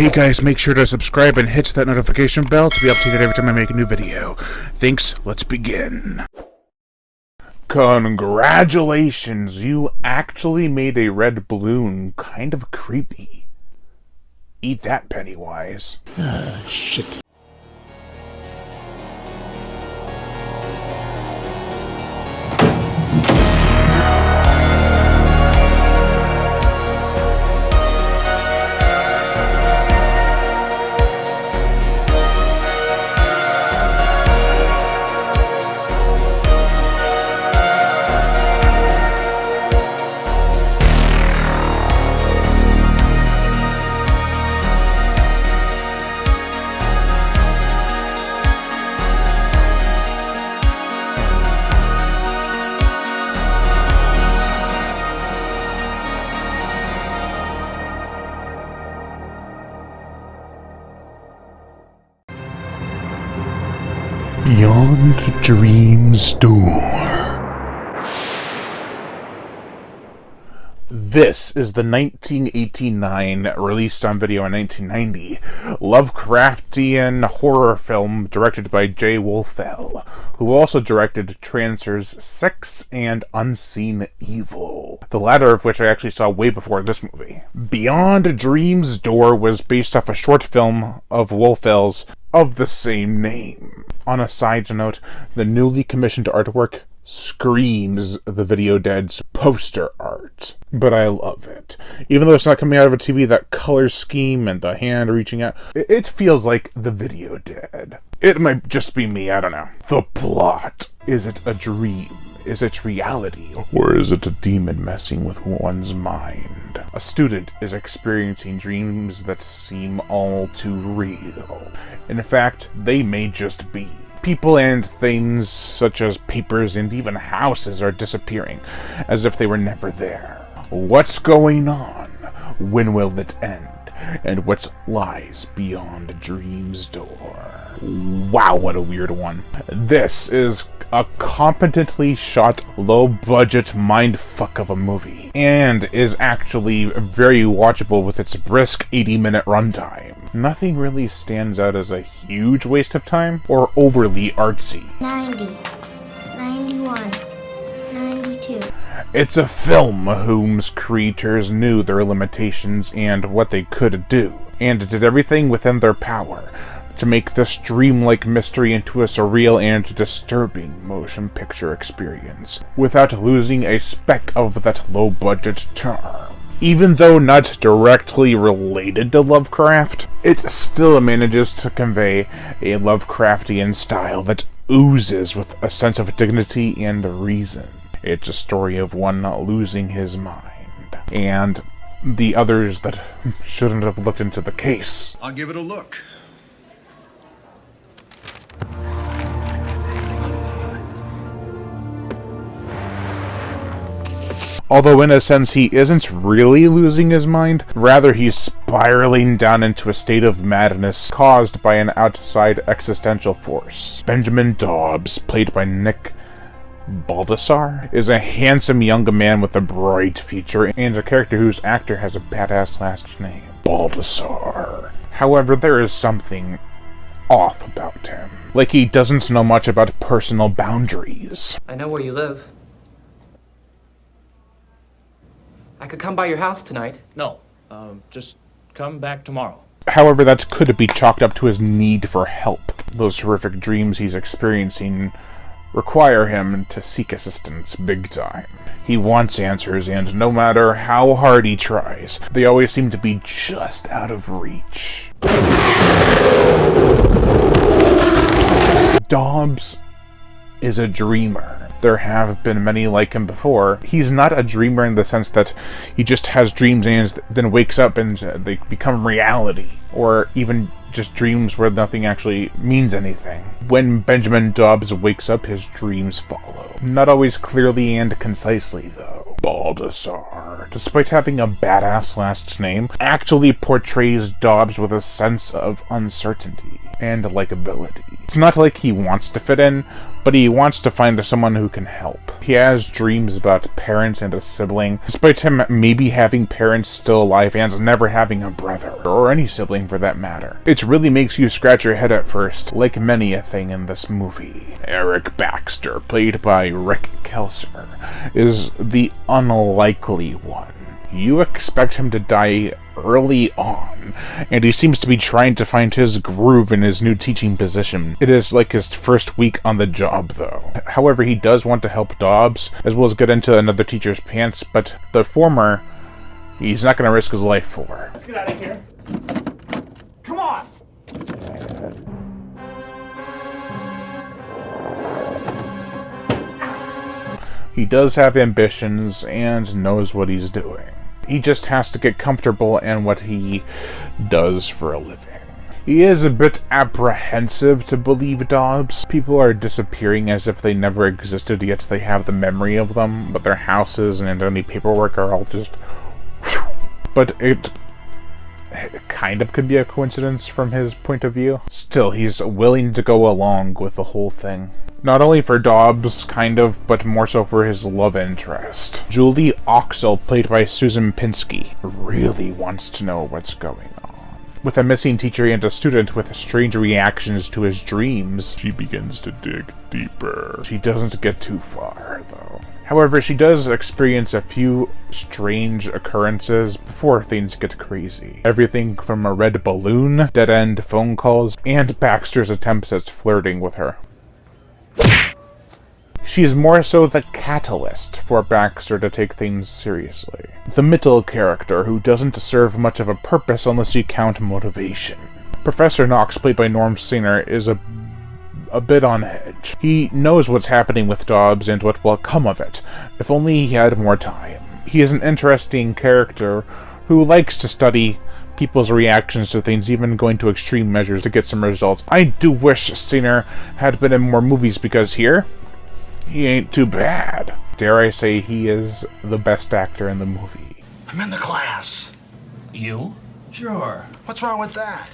Hey guys, make sure to subscribe and hit that notification bell to be updated every time I make a new video. Thanks, let's begin. Congratulations, you actually made a red balloon kind of creepy. Eat that, Pennywise. Shit. Beyond Dreams Door. This is the 1989, released on video in 1990, Lovecraftian horror film directed by J. Wolfell, who also directed Trancers 6 and Unseen Evil, the latter of which I actually saw way before this movie. Beyond Dreams Door was based off a short film of Wolfell's of the same name. On a side note, the newly commissioned artwork screams the Video Dead's poster art. But I love it. Even though it's not coming out of a TV, that color scheme and the hand reaching out, it feels like the Video Dead. It might just be me, I don't know. The plot. Is it a dream? Is it reality? Or is it a demon messing with one's mind? A student is experiencing dreams that seem all too real. In fact, they may just be. People and things, such as papers and even houses, are disappearing, as if they were never there. What's going on? When will it end? And what lies beyond Dreams Door? Wow, what a weird one. This is a competently shot, low-budget mindfuck of a movie, and is actually very watchable with its brisk 80-minute runtime. Nothing really stands out as a huge waste of time, or overly artsy. 90, 91, 92. It's a film whose creators knew their limitations and what they could do, and did everything within their power to make this dreamlike mystery into a surreal and disturbing motion picture experience, without losing a speck of that low-budget charm. Even though not directly related to Lovecraft, it still manages to convey a Lovecraftian style that oozes with a sense of dignity and reason. It's a story of one losing his mind, and the others that shouldn't have looked into the case. I'll give it a look. Although in a sense he isn't really losing his mind, rather he's spiraling down into a state of madness caused by an outside existential force. Benjamin Dobbs, played by Nick Baldessar, is a handsome young man with a bright future and a character whose actor has a badass last name, Baldessar. However, there is something off about him. Like he doesn't know much about personal boundaries. I know where you live. I could come by your house tonight. No, just come back tomorrow. However, that could be chalked up to his need for help. Those horrific dreams he's experiencing require him to seek assistance big time. He wants answers, and no matter how hard he tries, they always seem to be just out of reach. Dobbs is a dreamer. There have been many like him before. He's not a dreamer in the sense that he just has dreams and then wakes up and they become reality, or even just dreams where nothing actually means anything. When Benjamin Dobbs wakes up, his dreams follow. Not always clearly and concisely, though. Baldessar, despite having a badass last name, actually portrays Dobbs with a sense of uncertainty and likability. It's not like he wants to fit in, but he wants to find someone who can help. He has dreams about parents and a sibling, despite him maybe having parents still alive and never having a brother, or any sibling for that matter. It really makes you scratch your head at first, like many a thing in this movie. Eric Baxter, played by Rick Kelser, is the unlikely one. You expect him to die early on, and he seems to be trying to find his groove in his new teaching position. It is like his first week on the job, though. However, he does want to help Dobbs, as well as get into another teacher's pants, but the former, he's not going to risk his life for. Let's get out of here. Come on! He does have ambitions and knows what he's doing. He just has to get comfortable in what he does for a living. He is a bit apprehensive to believe Dobbs. People are disappearing as if they never existed, yet they have the memory of them, but their houses and any paperwork are all just... But it kind of could be a coincidence from his point of view. Still, he's willing to go along with the whole thing. Not only for Dobbs, kind of, but more so for his love interest. Julie Oxel, played by Susan Pinsky, really wants to know what's going on. With a missing teacher and a student with strange reactions to his dreams, she begins to dig deeper. She doesn't get too far, though. However, she does experience a few strange occurrences before things get crazy. Everything from a red balloon, dead-end phone calls, and Baxter's attempts at flirting with her. She is more so the catalyst for Baxter to take things seriously. The middle character who doesn't serve much of a purpose unless you count motivation. Professor Knox, played by Norm Singer, is a bit on edge. He knows what's happening with Dobbs and what will come of it, if only he had more time. He is an interesting character who likes to study people's reactions to things, even going to extreme measures to get some results. I do wish Singer had been in more movies, because here, he ain't too bad. Dare I say he is the best actor in the movie. I'm in the class. You? Sure. What's wrong with that?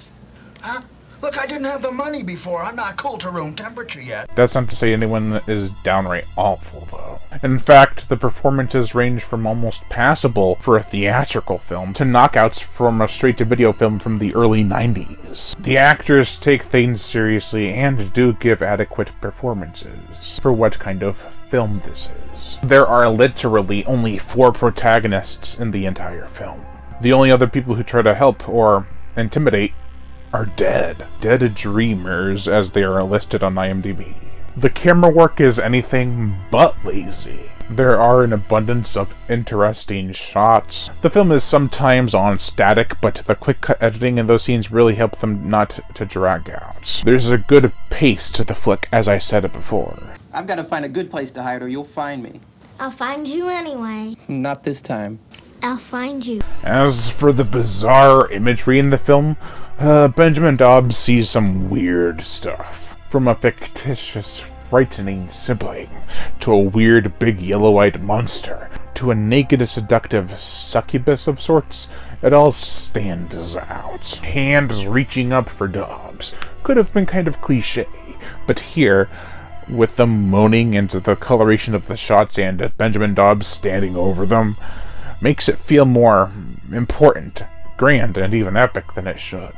Huh? Look, I didn't have the money before. I'm not cool to room temperature yet. That's not to say anyone is downright awful, though. In fact, the performances range from almost passable for a theatrical film to knockouts from a straight-to-video film from the early 90s. The actors take things seriously and do give adequate performances for what kind of film this is. There are literally only 4 protagonists in the entire film. The only other people who try to help or intimidate are dead. Dead dreamers, as they are listed on IMDb. The camera work is anything but lazy. There are an abundance of interesting shots. The film is sometimes on static, but the quick cut editing in those scenes really help them not to drag out. There's a good pace to the flick, as I said it before. I've got to find a good place to hide or you'll find me. I'll find you anyway. Not this time. I'll find you. As for the bizarre imagery in the film, Benjamin Dobbs sees some weird stuff. From a fictitious, frightening sibling, to a weird, big, yellow-eyed monster, to a naked, seductive succubus of sorts, it all stands out. Hands reaching up for Dobbs could have been kind of cliche, but here, with them moaning and the coloration of the shots and Benjamin Dobbs standing over them, makes it feel more important, grand, and even epic than it should.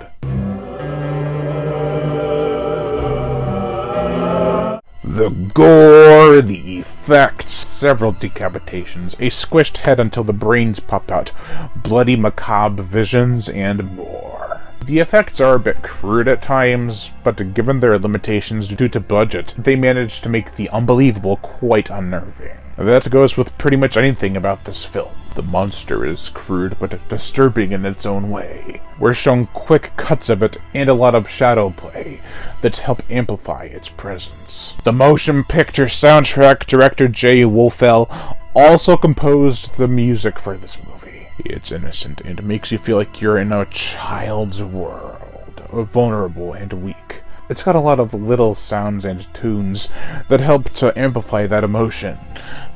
The gore, the effects, several decapitations, a squished head until the brains pop out, bloody macabre visions, and more. The effects are a bit crude at times, but given their limitations due to budget, they manage to make the unbelievable quite unnerving. That goes with pretty much anything about this film. The monster is crude but disturbing in its own way. We're shown quick cuts of it and a lot of shadow play that help amplify its presence. The motion picture soundtrack director Jay Wolfell also composed the music for this movie. It's innocent and makes you feel like you're in a child's world, vulnerable and weak. It's got a lot of little sounds and tunes that help to amplify that emotion.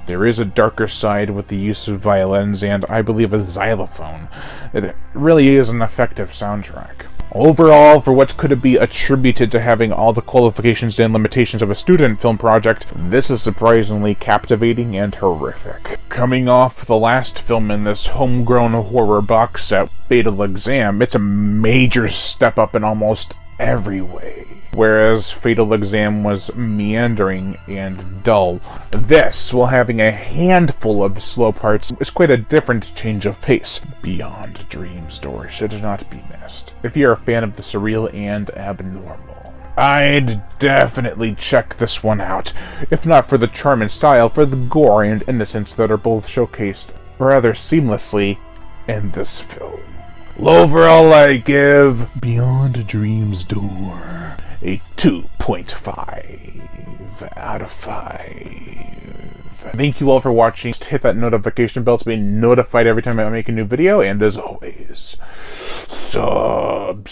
There is a darker side with the use of violins and, I believe, a xylophone. It really is an effective soundtrack. Overall, for what could be attributed to having all the qualifications and limitations of a student film project, this is surprisingly captivating and horrific. Coming off the last film in this homegrown horror box set, Fatal Exam, it's a major step up in almost every way. Whereas Fatal Exam was meandering and dull, this, while having a handful of slow parts, is quite a different change of pace. Beyond Dream story should not be missed, if you're a fan of the surreal and abnormal. I'd definitely check this one out, if not for the charm and style, for the gore and innocence that are both showcased rather seamlessly in this film. Overall, I give Beyond Dream's Door a 2.5 out of 5. Thank you all for watching. Just hit that notification bell to be notified every time I make a new video, and as always, subscribe.